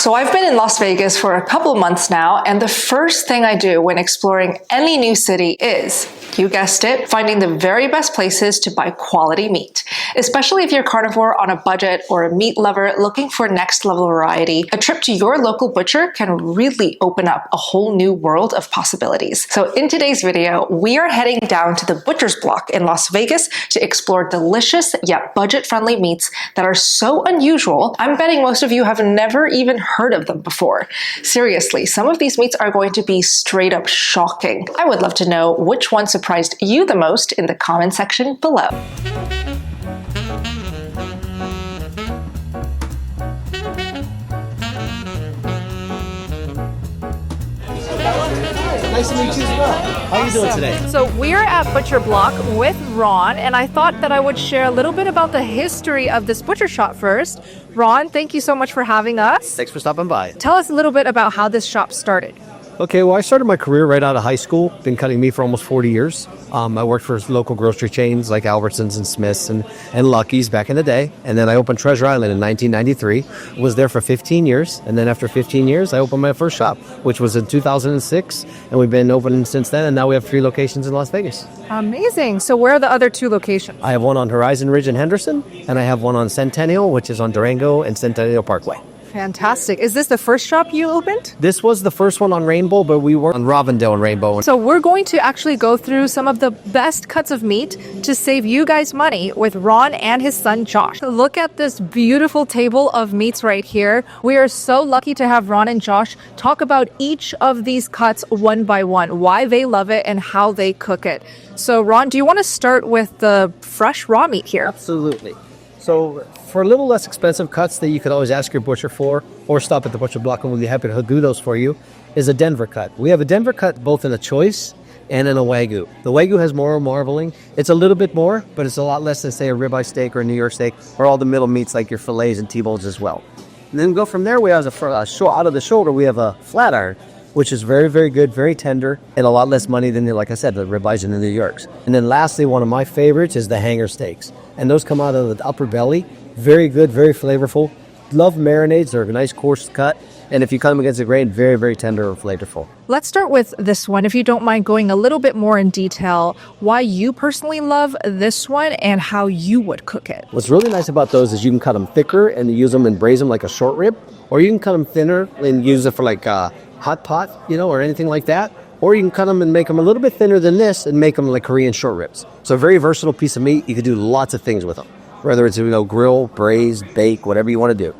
So I've been in Las Vegas for a couple months now, and the first thing I do when exploring any new city is, you guessed it, finding the very best places to buy quality meat. Especially if you're carnivore on a budget or a meat lover looking for next level variety, a trip to your local butcher can really open up a whole new world of possibilities. So in today's video, we are heading down to the Butcher's Block in Las Vegas to explore delicious yet budget-friendly meats that are so unusual, I'm betting most of you have never even heard of them before. Seriously, some of these meats are going to be straight up shocking. I would love to know which one surprised you the most in the comment section below. Nice to meet you as well. How are you doing today? So we're at Butcher Block with Ron, and I thought that I would share a little bit about the history of this butcher shop first. Ron, thank you so much for having us. Thanks for stopping by. Tell us a little bit about how this shop started. Okay, well, I started my career right out of high school. Been cutting meat for almost 40 years. I worked for local grocery chains like Albertsons and Smith's and Lucky's back in the day. And then I opened Treasure Island in 1993. Was there for 15 years. And then after 15 years, I opened my first shop, which was in 2006. And we've been open since then. And now we have 3 locations in Las Vegas. Amazing. So where are the other 2 locations? I have one on Horizon Ridge in Henderson. And I have one on Centennial, which is on Durango and Centennial Parkway. Fantastic. Is this the first shop you opened? This was the first one on Rainbow, but we were on Robindale and Rainbow. So we're going to actually go through some of the best cuts of meat to save you guys money with Ron and his son Josh. Look at this beautiful table of meats right here. We are so lucky to have Ron and Josh talk about each of these cuts one by one, why they love it and how they cook it. So Ron, do you want to start with the fresh raw meat here? Absolutely. So for a little less expensive cuts that you could always ask your butcher for or stop at the Butcher Block and we'll be happy to do those for you is a Denver cut. We have a Denver cut both in a choice and in a Wagyu. The Wagyu has more marbling. It's a little bit more, but it's a lot less than, say, a ribeye steak or a New York steak or all the middle meats like your fillets and T-bones as well. And then go from there, we have out of the shoulder, we have a flat iron, which is very, very good, very tender, and a lot less money than, like I said, the ribeyes and the New Yorks. And then lastly, one of my favorites is the hanger steaks. And those come out of the upper belly. Very good, very flavorful. Love marinades. They're a nice coarse cut. And if you cut them against the grain, very, very tender and flavorful. Let's start with this one. If you don't mind going a little bit more in detail, why you personally love this one and how you would cook it. What's really nice about those is you can cut them thicker and use them and braise them like a short rib. Or you can cut them thinner and use it for like a hot pot, or anything like that. Or you can cut them and make them a little bit thinner than this and make them like Korean short ribs. So a very versatile piece of meat. You can do lots of things with them. Whether it's, grill, braise, bake, whatever you want to do.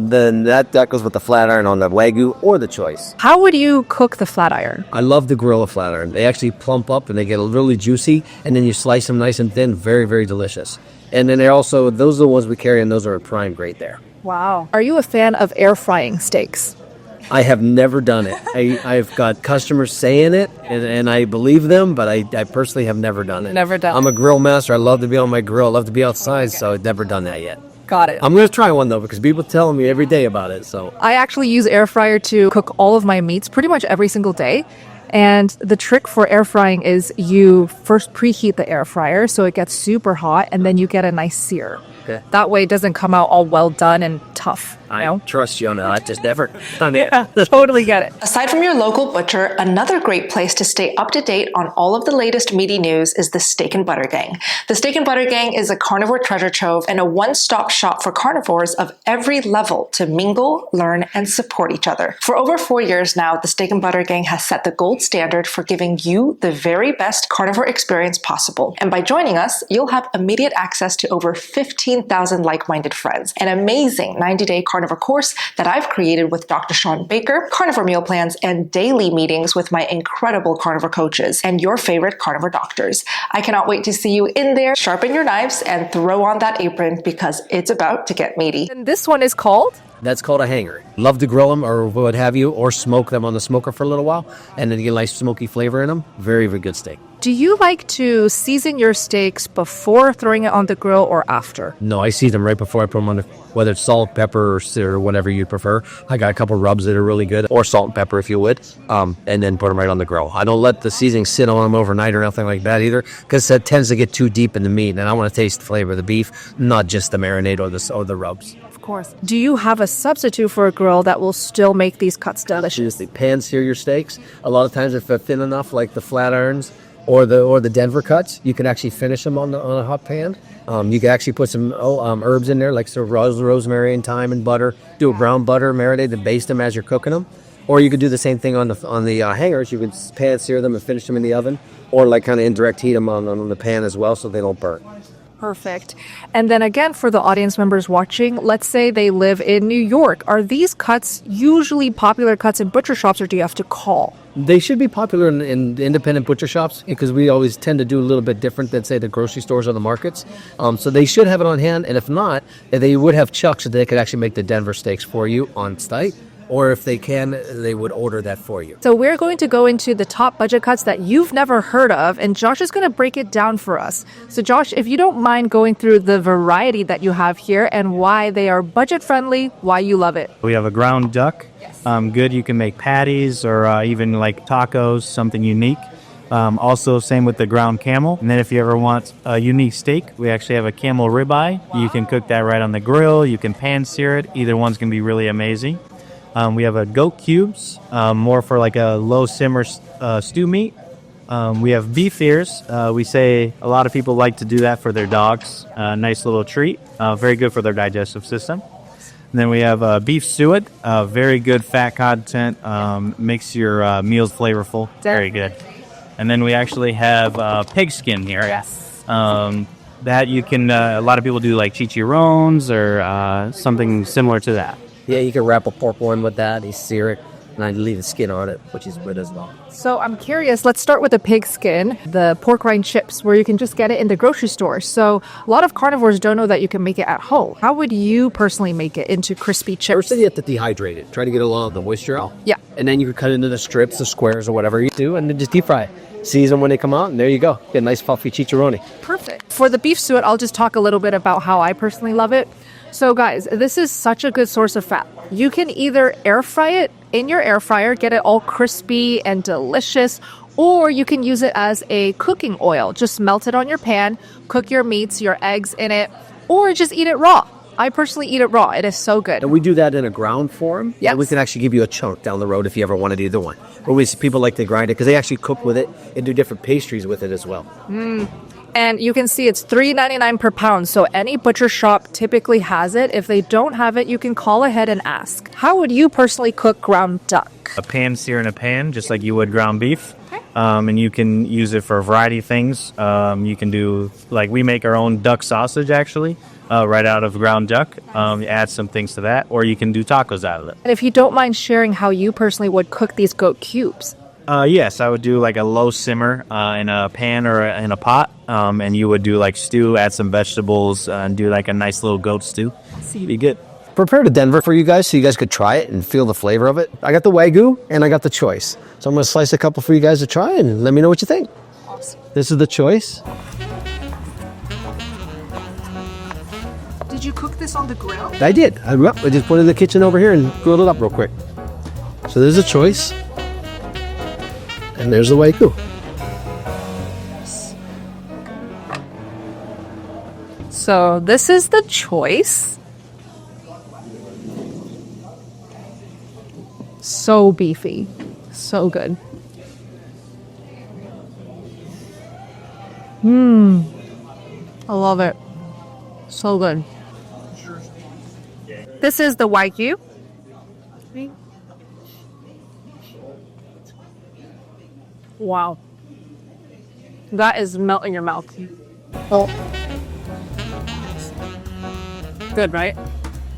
Then that goes with the flat iron on the Wagyu or the choice. How would you cook the flat iron? I love the grill of flat iron. They actually plump up and they get really juicy. And then you slice them nice and thin. Very, very delicious. And then those are the ones we carry and those are a prime grade there. Wow. Are you a fan of air frying steaks? I have never done it. I've got customers saying it, and I believe them, but I personally have never done it. Never done it. I'm a grill master. I love to be on my grill. I love to be outside, so I've never done that yet. Got it. I'm going to try one, though, because people tell me every day about it. So I actually use air fryer to cook all of my meats pretty much every single day. And the trick for air frying is you first preheat the air fryer so it gets super hot, and then you get a nice sear. Okay. That way it doesn't come out all well done and tough. I trust you on that. I just never done it. Yeah, totally get it. Aside from your local butcher, another great place to stay up to date on all of the latest meaty news is the Steak and Butter Gang. The Steak and Butter Gang is a carnivore treasure trove and a one-stop shop for carnivores of every level to mingle, learn, and support each other. For over 4 years now, the Steak and Butter Gang has set the gold standard for giving you the very best carnivore experience possible. And by joining us, you'll have immediate access to over 15,000 like-minded friends, an amazing 90-day carnivore course that I've created with Dr. Sean Baker, carnivore meal plans, and daily meetings with my incredible carnivore coaches and your favorite carnivore doctors. I cannot wait to see you in there. Sharpen your knives and throw on that apron because it's about to get meaty. And this one is called? That's called a hanger. Love to grill them or what have you, or smoke them on the smoker for a little while, and then you get a nice smoky flavor in them. Very, very good steak. Do you like to season your steaks before throwing it on the grill or after? No, I season them right before I put them on, whether it's salt, pepper, or whatever you prefer. I got a couple rubs that are really good, or salt and pepper if you would, and then put them right on the grill. I don't let the seasoning sit on them overnight or nothing like that either, because it tends to get too deep in the meat, and I want to taste the flavor of the beef, not just the marinade or the rubs. Of course. Do you have a substitute for a grill that will still make these cuts delicious? Absolutely. Pan sear your steaks. A lot of times, if they're thin enough, like the flat irons or the Denver cuts, you can actually finish them on a hot pan. You can actually put some herbs in there, like some rosemary and thyme and butter. Do a brown butter marinade and baste them as you're cooking them. Or you could do the same thing on the hangers. You can pan sear them and finish them in the oven, or like kind of indirect heat them on the pan as well, so they don't burn. Perfect. And then again, for the audience members watching, let's say they live in New York. Are these cuts usually popular cuts in butcher shops, or do you have to call? They should be popular in the independent butcher shops, because we always tend to do a little bit different than, say, the grocery stores or the markets. So they should have it on hand, and if not, they would have chucks that they could actually make the Denver steaks for you on site. Or if they can, they would order that for you. So we're going to go into the top budget cuts that you've never heard of, and Josh is going to break it down for us. So Josh, if you don't mind going through the variety that you have here and why they are budget friendly, why you love it. We have a ground duck. Yes. Good, you can make patties or even like tacos, something unique. Also, same with the ground camel. And then if you ever want a unique steak, we actually have a camel ribeye. Wow. You can cook that right on the grill. You can pan sear it. Either one's going to be really amazing. We have a goat cubes, more for like a low simmer stew meat. We have beef ears. We say a lot of people like to do that for their dogs. Nice little treat. Very good for their digestive system. And then we have beef suet. Very good fat content. Makes your meals flavorful. Very good. And then we actually have pig skin here. Yes. That you can, a lot of people do like chicharrones or something similar to that. Yeah, you can wrap a pork one with that. You sear it, and I leave the skin on it, which is good as well. So I'm curious, let's start with the pig skin, the pork rind chips, where you can just get it in the grocery store. So a lot of carnivores don't know that you can make it at home. How would you personally make it into crispy chips? First, you have to dehydrate it. Try to get a lot of the moisture out. Yeah. And then you can cut it into the strips, the squares, or whatever you do, and then just deep fry it. Season when they come out, and there you go. Get a nice puffy chicharrone. Perfect. For the beef suet, I'll just talk a little bit about how I personally love it. So guys, this is such a good source of fat. You can either air fry it in your air fryer, get it all crispy and delicious, or you can use it as a cooking oil. Just melt it on your pan, cook your meats, your eggs in it, or just eat it raw. I personally eat it raw. It is so good. And we do that in a ground form. Yes. And we can actually give you a chunk down the road if you ever wanted either one. But we see people like to grind it because they actually cook with it and do different pastries with it as well. And you can see it's $3.99 per pound. So any butcher shop typically has it. If they don't have it, you can call ahead and ask. How would you personally cook ground duck? A pan sear in a pan, just like you would ground beef. And you can use it for a variety of things. You can do, like we make our own duck sausage actually, right out of ground duck. You add some things to that, or you can do tacos out of it. And if you don't mind sharing how you personally would cook these goat cubes. Yes, I would do like a low simmer in a pan or in a pot. And you would do like stew, add some vegetables, and do like a nice little goat stew. It'd be good. Prepared a Denver for you guys so you guys could try it and feel the flavor of it. I got the Wagyu and I got the choice. So I'm going to slice a couple for you guys to try and let me know what you think. Awesome. This is the choice. Did you cook this on the grill? I did. I just put it in the kitchen over here and grilled it up real quick. So there's a choice. And there's the Wagyu. So this is the choice. So beefy. So good. I love it. So good. This is the Wagyu. Wow. That is melt in your mouth. Oh. Good, right?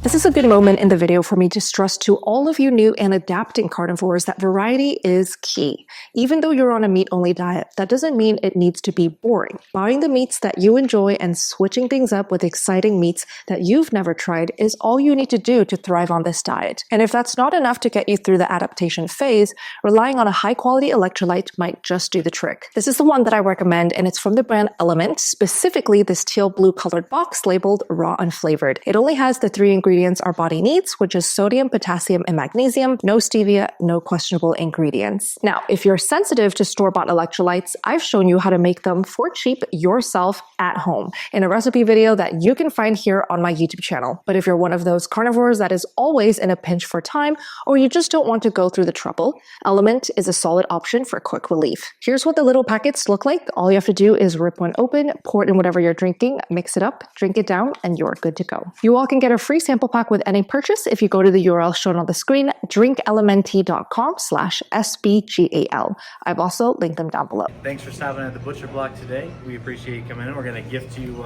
This is a good moment in the video for me to stress to all of you new and adapting carnivores that variety is key. Even though you're on a meat-only diet, that doesn't mean it needs to be boring. Buying the meats that you enjoy and switching things up with exciting meats that you've never tried is all you need to do to thrive on this diet. And if that's not enough to get you through the adaptation phase, relying on a high-quality electrolyte might just do the trick. This is the one that I recommend, and it's from the brand Element, specifically this teal blue colored box labeled raw unflavored. It only has the 3 ingredients ingredients our body needs, which is sodium, potassium, and magnesium. No stevia, no questionable ingredients. Now, if you're sensitive to store-bought electrolytes, I've shown you how to make them for cheap yourself at home in a recipe video that you can find here on my YouTube channel. But if you're one of those carnivores that is always in a pinch for time, or you just don't want to go through the trouble, Element is a solid option for quick relief. Here's what the little packets look like. All you have to do is rip one open, pour it in whatever you're drinking, mix it up, drink it down, and you're good to go. You all can get a free sample pack with any purchase if you go to the URL shown on the screen, drinklmnt.com/SBGAL. I've also linked them down below. Thanks for stopping at the Butcher Block today. We appreciate you coming in. We're going to gift you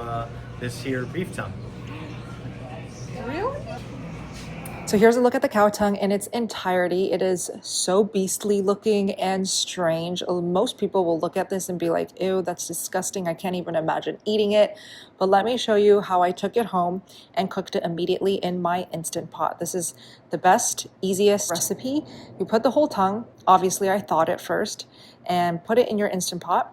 this here beef tongue. Really? So here's a look at the cow tongue in its entirety. It is so beastly looking and strange. Most people will look at this and be like, ew, that's disgusting. I can't even imagine eating it. But let me show you how I took it home and cooked it immediately in my Instant Pot. This is the best, easiest recipe. You put the whole tongue, obviously I thawed it first, and put it in your Instant Pot.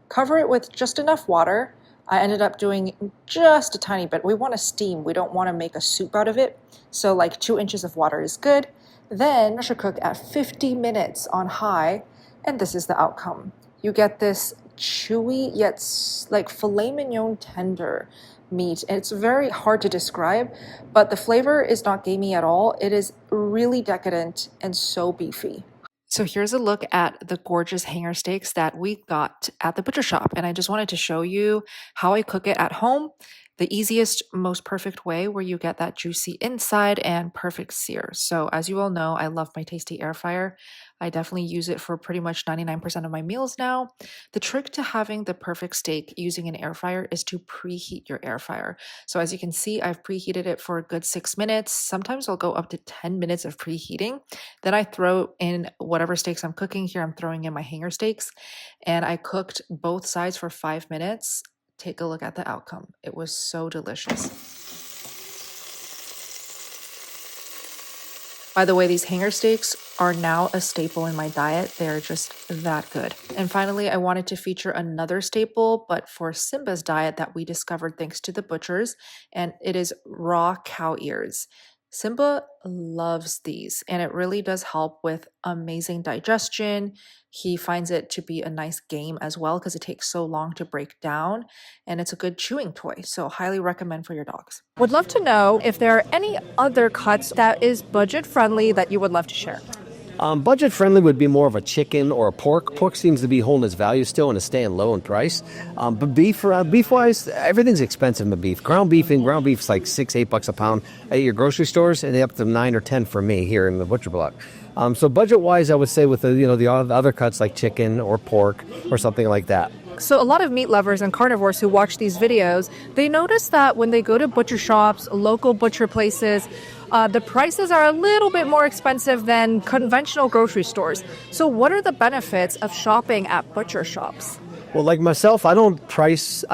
Cover it with just enough water. I ended up doing just a tiny bit. We want to steam. We don't want to make a soup out of it. So like 2 inches of water is good. Then pressure cook at 50 minutes on high. And this is the outcome. You get this chewy yet like filet mignon tender meat. And it's very hard to describe, but the flavor is not gamey at all. It is really decadent and so beefy. So here's a look at the gorgeous hanger steaks that we got at the butcher shop. And I just wanted to show you how I cook it at home. The easiest, most perfect way where you get that juicy inside and perfect sear. So as you all know, I love my tasty air fryer. I definitely use it for pretty much 99% of my meals now. The trick to having the perfect steak using an air fryer is to preheat your air fryer. So as you can see, I've preheated it for a good 6 minutes. Sometimes I'll go up to 10 minutes of preheating. Then I throw in whatever steaks I'm cooking. Here I'm throwing in my hanger steaks. And I cooked both sides for 5 minutes. Take a look at the outcome. It was so delicious. By the way, these hanger steaks are now a staple in my diet. They're just that good. And finally, I wanted to feature another staple, but for Simba's diet that we discovered thanks to the butchers, and it is raw cow ears. Simba loves these, and it really does help with amazing digestion. He finds it to be a nice game as well because it takes so long to break down, and it's a good chewing toy. So highly recommend for your dogs. Would love to know if there are any other cuts that is budget friendly that you would love to share. Budget friendly would be more of a chicken or a pork. Pork seems to be holding its value still and is staying low in price. But beef wise, everything's expensive in beef. Ground beef's like $6-8 a pound at your grocery stores, and they up to 9 or 10 for me here in the butcher block. So budget wise, I would say with the other cuts like chicken or pork or something like that. So a lot of meat lovers and carnivores who watch these videos, they notice that when they go to butcher shops, local butcher places, the prices are a little bit more expensive than conventional grocery stores. So what are the benefits of shopping at butcher shops? Well, like myself, I don't price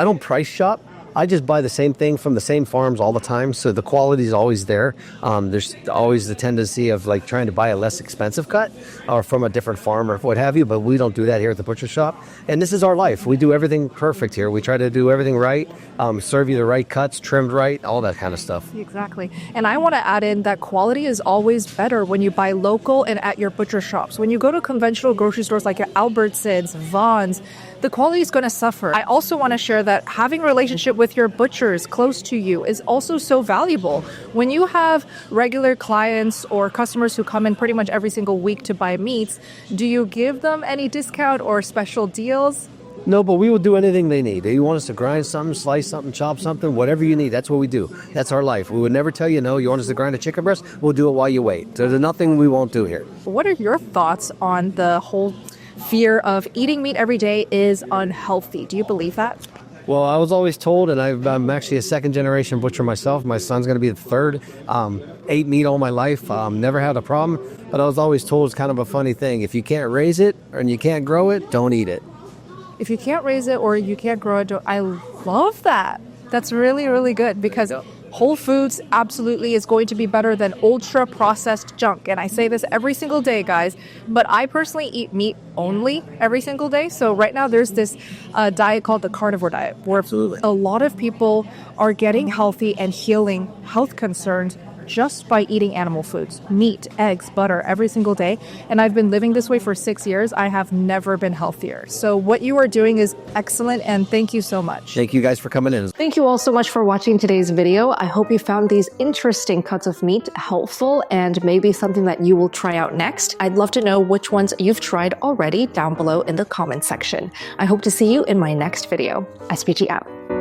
shop. I just buy the same thing from the same farms all the time, so the quality is always there. There's always the tendency of like trying to buy a less expensive cut or from a different farm or what have you, but we don't do that here at the butcher shop. And this is our life. We do everything perfect here. We try to do everything right, serve you the right cuts, trimmed right, all that kind of stuff. Exactly. And I want to add in that quality is always better when you buy local and at your butcher shops. When you go to conventional grocery stores like your Albertsons, Vaughn's, the quality is going to suffer. I also want to share that having a relationship with your butchers close to you is also so valuable. When you have regular clients or customers who come in pretty much every single week to buy meats, do you give them any discount or special deals? No, but we will do anything they need. You want us to grind something, slice something, chop something, whatever you need, that's what we do. That's our life. We would never tell you no. You want us to grind a chicken breast? We'll do it while you wait. There's nothing we won't do here. What are your thoughts on the whole fear of eating meat every day is unhealthy? Do you believe that? Well, I was always told, and I'm actually a second-generation butcher myself. My son's going to be the third. Ate meat all my life, never had a problem. But I was always told it's kind of a funny thing. If you can't raise it and you can't grow it, don't eat it. If you can't raise it or you can't grow it, I love that. That's really, really good because whole foods absolutely is going to be better than ultra-processed junk. And I say this every single day, guys, but I personally eat meat only every single day. So right now there's this diet called the carnivore diet where a lot of people are getting healthy and healing health concerns just by eating animal foods, meat, eggs, butter every single day. And I've been living this way for 6 years. I have never been healthier. So what you are doing is excellent, and thank you so much. Thank you guys for coming in. Thank you all so much for watching today's video. I hope you found these interesting cuts of meat helpful and maybe something that you will try out next. I'd love to know which ones you've tried already down below in the comments section. I hope to see you in my next video. SPG out.